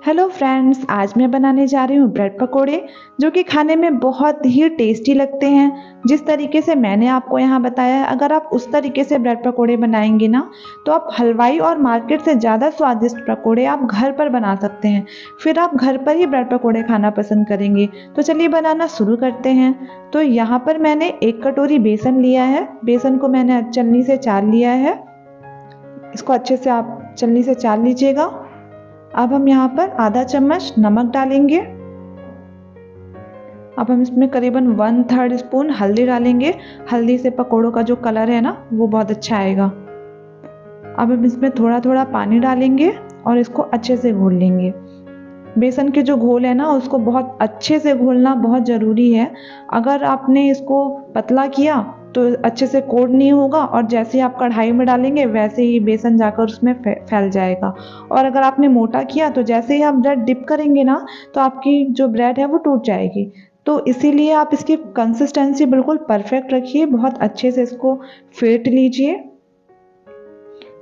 Hello friends, आज मैं बनाने जा रही हूँ ब्रेड पकोड़े, जो कि खाने में बहुत ही टेस्टी लगते हैं। जिस तरीके से मैंने आपको यहाँ बताया है, अगर आप उस तरीके से ब्रेड पकोड़े बनाएंगे ना, तो आप हलवाई और मार्केट से ज़्यादा स्वादिष्ट पकोड़े आप घर पर बना सकते हैं। फिर आप घर पर ही ब्रेड पकोड़े खाना पसंद करेंगे। तो चलिए बनाना शुरू करते हैं। तो यहाँ पर मैंने 1 कटोरी बेसन लिया है। बेसन को मैंने छलनी से चाल लिया है। इसको अच्छे से आप छलनी से चाल लीजिएगा। अब हम यहाँ पर आधा चम्मच नमक डालेंगे। अब हम इसमें करीबन 1/3 स्पून हल्दी डालेंगे। हल्दी से पकोड़ों का जो कलर है ना, वो बहुत अच्छा आएगा। अब हम इसमें थोड़ा थोड़ा पानी डालेंगे और इसको अच्छे से घोल लेंगे। बेसन के जो घोल है ना, उसको बहुत अच्छे से घोलना बहुत ज़रूरी है। अगर आपने इसको पतला किया तो अच्छे से कोट नहीं होगा, और जैसे ही आप कढ़ाई में डालेंगे वैसे ही बेसन जाकर उसमें फैल जाएगा। और अगर आपने मोटा किया तो जैसे ही आप ब्रेड डिप करेंगे ना, तो आपकी जो ब्रेड है वो टूट जाएगी। तो इसीलिए आप इसकी कंसिस्टेंसी बिल्कुल परफेक्ट रखिए। बहुत अच्छे से इसको फेंट लीजिए।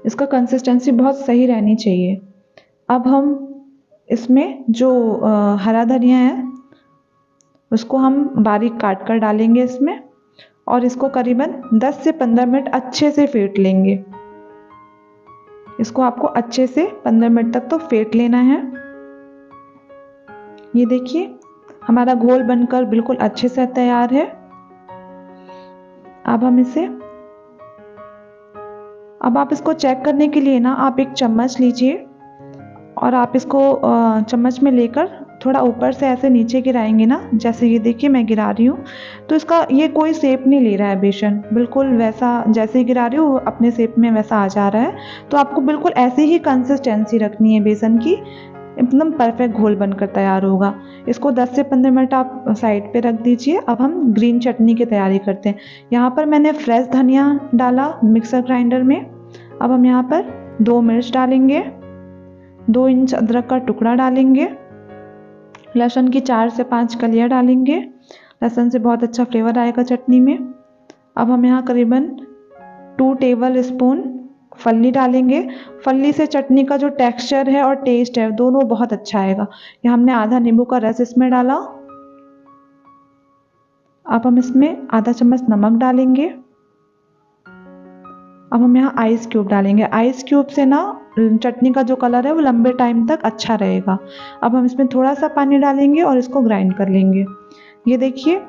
इसका कंसिस्टेंसी बहुत सही रहनी चाहिए। अब हम इसमें जो हरा धनिया है उसको हम बारीक काट कर डालेंगे इसमें, और इसको करीबन 10 से 15 मिनट अच्छे से फेंट लेंगे। इसको आपको अच्छे से 15 मिनट तक तो फेंट लेना है। ये देखिए, हमारा घोल बनकर बिल्कुल अच्छे से तैयार है। अब आप इसको चेक करने के लिए ना, आप एक चम्मच लीजिए और आप इसको चम्मच में लेकर थोड़ा ऊपर से ऐसे नीचे गिराएंगे ना, जैसे ये देखिए मैं गिरा रही हूँ, तो इसका ये कोई शेप नहीं ले रहा है। बेसन बिल्कुल वैसा जैसे ही गिरा रही हूँ अपने शेप में वैसा आ जा रहा है। तो आपको बिल्कुल ऐसे ही कंसिस्टेंसी रखनी है बेसन की, एकदम परफेक्ट घोल बनकर तैयार होगा। इसको 10 से 15 मिनट आप साइड पे रख दीजिए। अब हम ग्रीन चटनी की तैयारी करते हैं। यहाँ पर मैंने फ्रेश धनिया डाला मिक्सर ग्राइंडर में। अब हम यहाँ पर 2 मिर्च डालेंगे, 2 इंच अदरक का टुकड़ा डालेंगे, लहसुन की 4 से 5 कलियां डालेंगे। लहसुन से बहुत अच्छा फ्लेवर आएगा चटनी में। अब हम यहाँ करीबन 2 टेबल स्पून फल्ली डालेंगे। फल्ली से चटनी का जो टेक्सचर है और टेस्ट है दोनों बहुत अच्छा आएगा। यहाँ हमने आधा नींबू का रस इसमें डाला। अब हम इसमें आधा चम्मच नमक डालेंगे। अब हम यहाँ आइस क्यूब डालेंगे। आइस क्यूब से ना चटनी का जो कलर है वो लंबे टाइम तक अच्छा रहेगा। अब हम इसमें थोड़ा सा पानी डालेंगे और इसको ग्राइंड कर लेंगे। ये देखिए,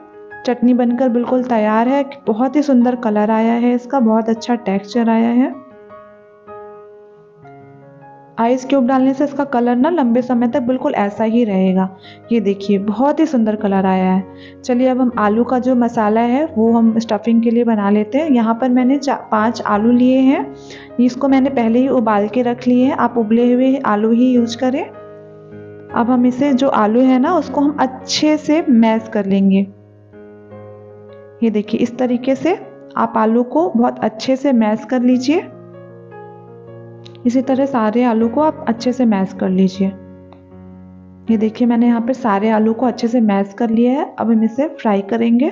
चटनी बनकर बिल्कुल तैयार है। बहुत ही सुंदर कलर आया है इसका, बहुत अच्छा टेक्सचर आया है। आइस क्यूब डालने से इसका कलर ना लंबे समय तक बिल्कुल ऐसा ही रहेगा। ये देखिए, बहुत ही सुंदर कलर आया है। चलिए अब हम आलू का जो मसाला है वो हम स्टफिंग के लिए बना लेते हैं। यहाँ पर मैंने 5 आलू लिए हैं। इसको मैंने पहले ही उबाल के रख लिए हैं। आप उबले हुए आलू ही यूज करें। अब हम इसे जो आलू है ना, उसको हम अच्छे से मैश कर लेंगे। ये देखिए, इस तरीके से आप आलू को बहुत अच्छे से मैश कर लीजिए। इसी तरह सारे आलू को आप अच्छे से मैश कर लीजिए। ये देखिए, मैंने यहाँ पर सारे आलू को अच्छे से मैश कर लिया है। अब हम इसे फ्राई करेंगे।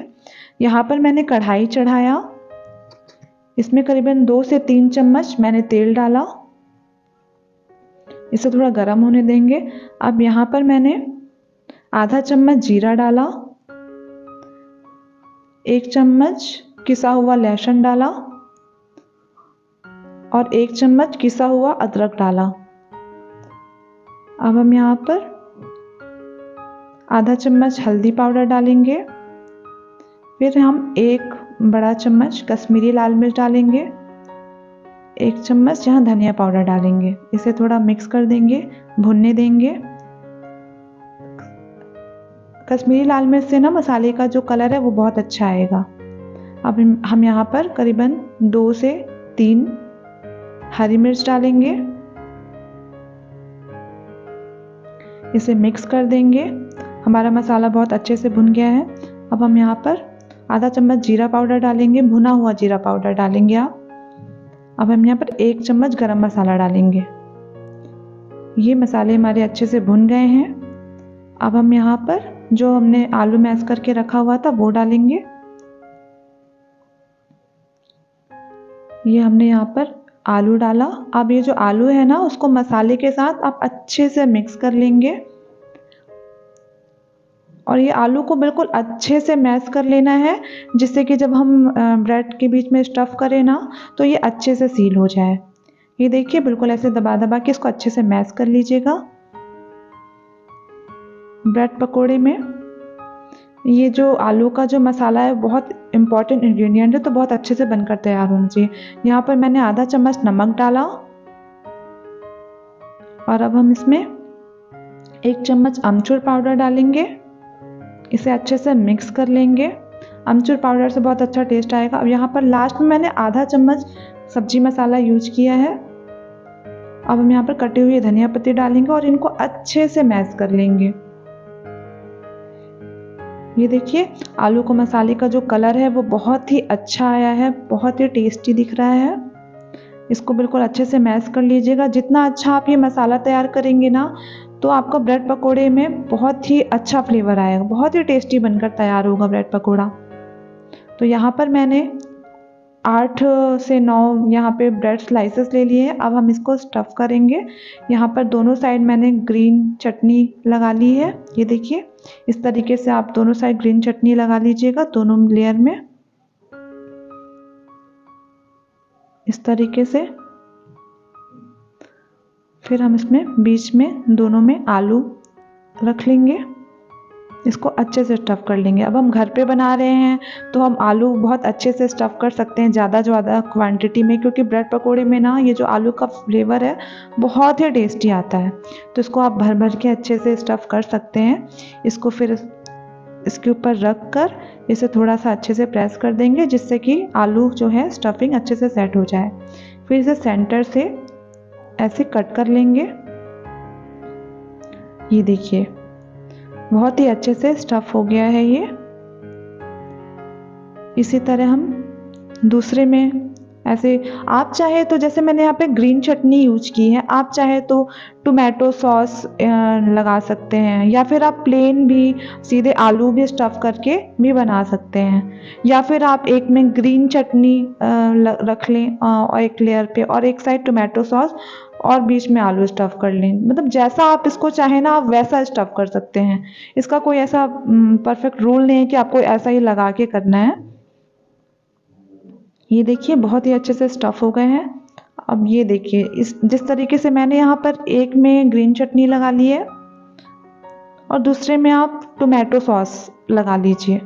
यहाँ पर मैंने कढ़ाई चढ़ाया। इसमें करीबन 2 से 3 चम्मच मैंने तेल डाला। इसे थोड़ा गर्म होने देंगे। अब यहाँ पर मैंने आधा चम्मच जीरा डाला, 1 चम्मच किसा हुआ लहसुन डाला और 1 चम्मच किसा हुआ अदरक डाला। अब हम यहाँ पर आधा चम्मच हल्दी पाउडर डालेंगे। फिर हम 1 बड़ा चम्मच कश्मीरी लाल मिर्च डालेंगे, 1 चम्मच यहाँ धनिया पाउडर डालेंगे। इसे थोड़ा मिक्स कर देंगे, भुनने देंगे। कश्मीरी लाल मिर्च से ना मसाले का जो कलर है वो बहुत अच्छा आएगा। अब हम यहाँ पर करीबन 2 से 3 हरी मिर्च डालेंगे। इसे मिक्स कर देंगे। हमारा मसाला बहुत अच्छे से भुन गया है। अब हम यहाँ पर आधा चम्मच जीरा पाउडर डालेंगे, भुना हुआ जीरा पाउडर डालेंगे आप। अब हम यहाँ पर 1 चम्मच गरम मसाला डालेंगे। ये मसाले हमारे अच्छे से भुन गए हैं। अब हम यहाँ पर जो हमने आलू मैश करके रखा हुआ था वो डालेंगे। ये हमने यहाँ पर आलू डाला। अब ये जो आलू है ना उसको मसाले के साथ आप अच्छे से मिक्स कर लेंगे और ये आलू को बिल्कुल अच्छे से मैश कर लेना है, जिससे कि जब हम ब्रेड के बीच में स्टफ़ करें ना तो ये अच्छे से सील हो जाए। ये देखिए बिल्कुल ऐसे दबा दबा के इसको अच्छे से मैश कर लीजिएगा। ब्रेड पकोड़े में ये जो आलू का जो मसाला है बहुत इम्पॉर्टेंट इंग्रेडिएंट है, तो बहुत अच्छे से बनकर तैयार होना चाहिए। यहाँ पर मैंने आधा चम्मच नमक डाला और अब हम इसमें 1 चम्मच अमचूर पाउडर डालेंगे। इसे अच्छे से मिक्स कर लेंगे। अमचूर पाउडर से बहुत अच्छा टेस्ट आएगा। अब यहाँ पर लास्ट में मैंने आधा चम्मच सब्जी मसाला यूज किया है। अब हम यहाँ पर कटी हुई धनिया पत्ती डालेंगे और इनको अच्छे से मैश कर लेंगे। ये देखिए आलू को मसाले का जो कलर है वो बहुत ही अच्छा आया है, बहुत ही टेस्टी दिख रहा है। इसको बिल्कुल अच्छे से मैश कर लीजिएगा। जितना अच्छा आप ये मसाला तैयार करेंगे ना तो आपका ब्रेड पकोड़े में बहुत ही अच्छा फ्लेवर आएगा, बहुत ही टेस्टी बनकर तैयार होगा ब्रेड पकोड़ा। तो यहाँ पर मैंने 8 से 9 यहाँ पे ब्रेड स्लाइसेस ले लिए हैं। अब हम इसको स्टफ़ करेंगे। यहाँ पर दोनों साइड मैंने ग्रीन चटनी लगा ली है। ये देखिए इस तरीके से आप दोनों साइड ग्रीन चटनी लगा लीजिएगा दोनों लेयर में, इस तरीके से। फिर हम इसमें बीच में दोनों में आलू रख लेंगे, इसको अच्छे से स्टफ़ कर लेंगे। अब हम घर पे बना रहे हैं तो हम आलू बहुत अच्छे से स्टफ़ कर सकते हैं ज़्यादा क्वांटिटी में, क्योंकि ब्रेड पकोड़े में ना ये जो आलू का फ्लेवर है बहुत ही टेस्टी आता है। तो इसको आप भर भर के अच्छे से स्टफ़ कर सकते हैं। इसको फिर इसके ऊपर रख कर इसे थोड़ा सा अच्छे से प्रेस कर देंगे, जिससे कि आलू जो है स्टफिंग अच्छे से सेट हो जाए। फिर इसे सेंटर से ऐसे कट कर लेंगे। ये देखिए बहुत ही अच्छे से स्टफ हो गया है ये। इसी तरह हम दूसरे में ऐसे, आप चाहे तो जैसे मैंने यहाँ पे ग्रीन चटनी यूज की है, आप चाहे तो टोमेटो सॉस लगा सकते हैं, या फिर आप प्लेन भी सीधे आलू भी स्टफ़ करके भी बना सकते हैं, या फिर आप एक में ग्रीन चटनी रख लें और एक लेयर पे, और एक साइड टोमेटो सॉस और बीच में आलू स्टफ़ कर लें। मतलब जैसा आप इसको चाहें ना आप वैसा स्टफ़ कर सकते हैं। इसका कोई ऐसा परफेक्ट रूल नहीं है कि आपको ऐसा ही लगा के करना है। ये देखिए बहुत ही अच्छे से स्टफ़ हो गए हैं। अब ये देखिए इस जिस तरीके से मैंने यहाँ पर एक में ग्रीन चटनी लगा ली है और दूसरे में आप टोमेटो सॉस लगा लीजिए।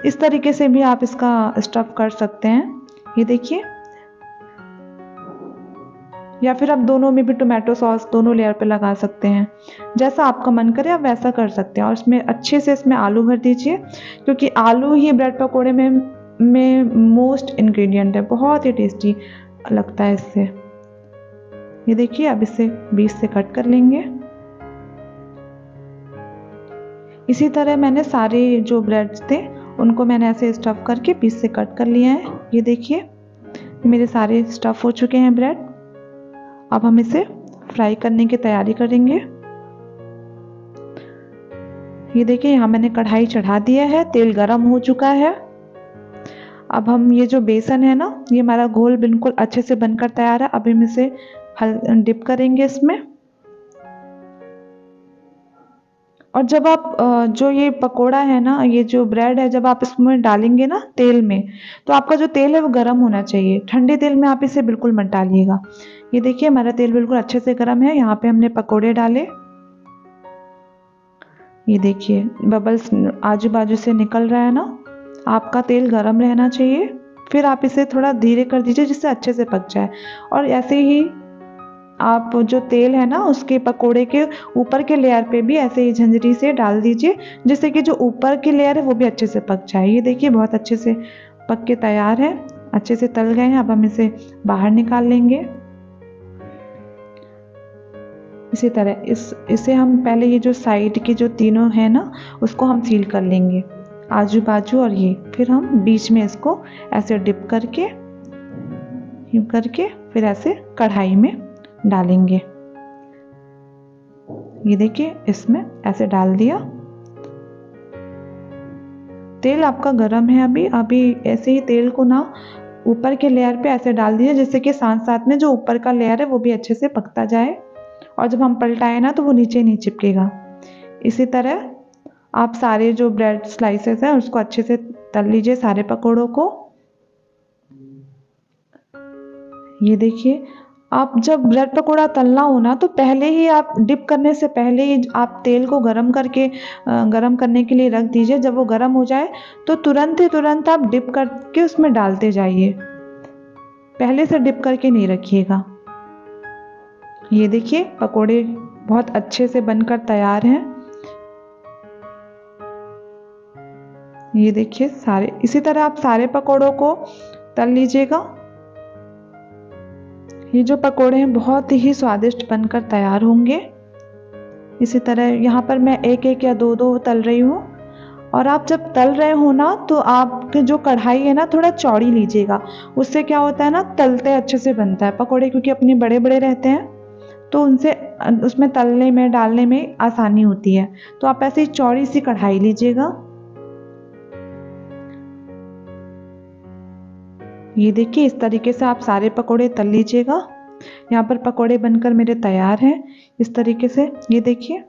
इस तरीके से भी आप इसका स्टफ़ कर सकते हैं। ये देखिए, या फिर आप दोनों में भी टोमेटो सॉस दोनों लेयर पे लगा सकते हैं। जैसा आपका मन करे आप वैसा कर सकते हैं। और इसमें अच्छे से इसमें आलू भर दीजिए, क्योंकि आलू ही ब्रेड पकोड़े में मोस्ट इंग्रेडिएंट है, बहुत ही टेस्टी लगता है इससे। ये देखिए अब इसे बीच से कट कर लेंगे। इसी तरह मैंने सारे जो ब्रेड्स थे उनको मैंने ऐसे स्टफ़ करके बीच से कट कर लिया है। ये देखिए मेरे सारे स्टफ़ हो चुके हैं ब्रेड। अब हम इसे फ्राई करने की तैयारी करेंगे। ये देखिए यहाँ मैंने कढ़ाई चढ़ा दिया है, तेल गरम हो चुका है। अब हम ये जो बेसन है ना, ये हमारा घोल बिल्कुल अच्छे से बनकर तैयार है। अब हम इसे डिप करेंगे इसमें। और जब आप जो ये पकोड़ा है ना, ये जो ब्रेड है, जब आप इसमें डालेंगे ना तेल में, तो आपका जो तेल है वो गर्म होना चाहिए। ठंडे तेल में आप इसे बिल्कुल मत डालिएगा। ये देखिए हमारा तेल बिल्कुल अच्छे से गर्म है। यहाँ पे हमने पकोड़े डाले। ये देखिए बबल्स आजू बाजू से निकल रहा है ना। आपका तेल गर्म रहना चाहिए। फिर आप इसे थोड़ा धीरे कर दीजिए जिससे अच्छे से पक जाए। और ऐसे ही आप जो तेल है ना उसके पकोड़े के ऊपर के लेयर पे भी ऐसे ही झंझरी से डाल दीजिए, जिससे कि जो ऊपर की लेयर है वो भी अच्छे से पक जाए। ये देखिए बहुत अच्छे से पक के तैयार है, अच्छे से तल गए हैं। अब हम इसे बाहर निकाल लेंगे। इसी तरह इसे हम पहले ये जो साइड के जो तीनों है ना उसको हम सील कर लेंगे, आजू बाजू और ये। फिर हम बीच में इसको ऐसे डिप करके फिर ऐसे कढ़ाई में डालेंगे। ये देखिए इसमें ऐसे डाल दिया। तेल आपका गरम है अभी ऐसे ही तेल को ना ऊपर के लेयर पे ऐसे डाल दीजिए जिससे कि साथ साथ में जो ऊपर का लेयर है वो भी अच्छे से पकता जाए, और जब हम पलटाएं ना तो वो नीचे नहीं चिपकेगा। इसी तरह आप सारे जो ब्रेड स्लाइसेस हैं उसको अच्छे से तल लीजिए, सारे पकौड़ों को। ये देखिए, आप जब ब्रेड पकोड़ा तलना हो ना तो पहले ही आप डिप करने से पहले ही आप तेल को गरम करने के लिए रख दीजिए। जब वो गरम हो जाए तो तुरंत आप डिप करके उसमें डालते जाइए, पहले से डिप करके नहीं रखिएगा। ये देखिए, पकोड़े बहुत अच्छे से बनकर तैयार हैं। ये देखिए सारे, इसी तरह आप सारे पकोड़ों को तल लीजिएगा। ये जो पकोड़े हैं बहुत ही स्वादिष्ट बनकर तैयार होंगे। इसी तरह यहाँ पर मैं एक एक या दो दो तल रही हूँ। और आप जब तल रहे हो ना तो आपके जो कढ़ाई है ना थोड़ा चौड़ी लीजिएगा, उससे क्या होता है ना तलते अच्छे से बनता है पकोड़े, क्योंकि अपने बड़े बड़े रहते हैं तो उनसे उसमें तलने में डालने में आसानी होती है। तो आप ऐसे ही चौड़ी सी कढ़ाई लीजिएगा। ये देखिए, इस तरीके से आप सारे पकोड़े तल लीजिएगा। यहाँ पर पकोड़े बनकर मेरे तैयार हैं इस तरीके से। ये देखिए,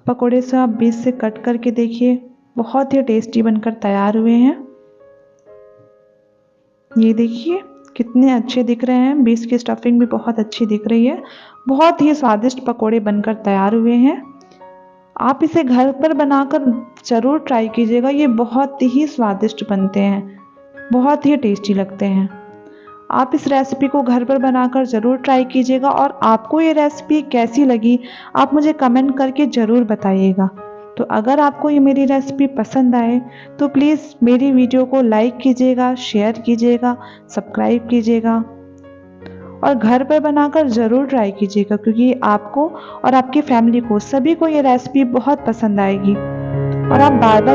पकोड़े से आप बीच से कट करके देखिए, बहुत ही टेस्टी बनकर तैयार हुए हैं। ये देखिए कितने अच्छे दिख रहे हैं, बीच की स्टफिंग भी बहुत अच्छी दिख रही है। बहुत ही स्वादिष्ट पकोड़े बनकर तैयार हुए हैं। आप इसे घर पर बनाकर ज़रूर ट्राई कीजिएगा, ये बहुत ही स्वादिष्ट बनते हैं, बहुत ही टेस्टी लगते हैं। आप इस रेसिपी को घर पर बनाकर ज़रूर ट्राई कीजिएगा, और आपको ये रेसिपी कैसी लगी आप मुझे कमेंट करके ज़रूर बताइएगा। तो अगर आपको ये मेरी रेसिपी पसंद आए तो प्लीज़ मेरी वीडियो को लाइक कीजिएगा, शेयर कीजिएगा, सब्सक्राइब कीजिएगा, और घर पर बनाकर ज़रूर ट्राई कीजिएगा, क्योंकि आपको और आपकी फैमिली को सभी को ये रेसिपी बहुत पसंद आएगी। और आप बार बार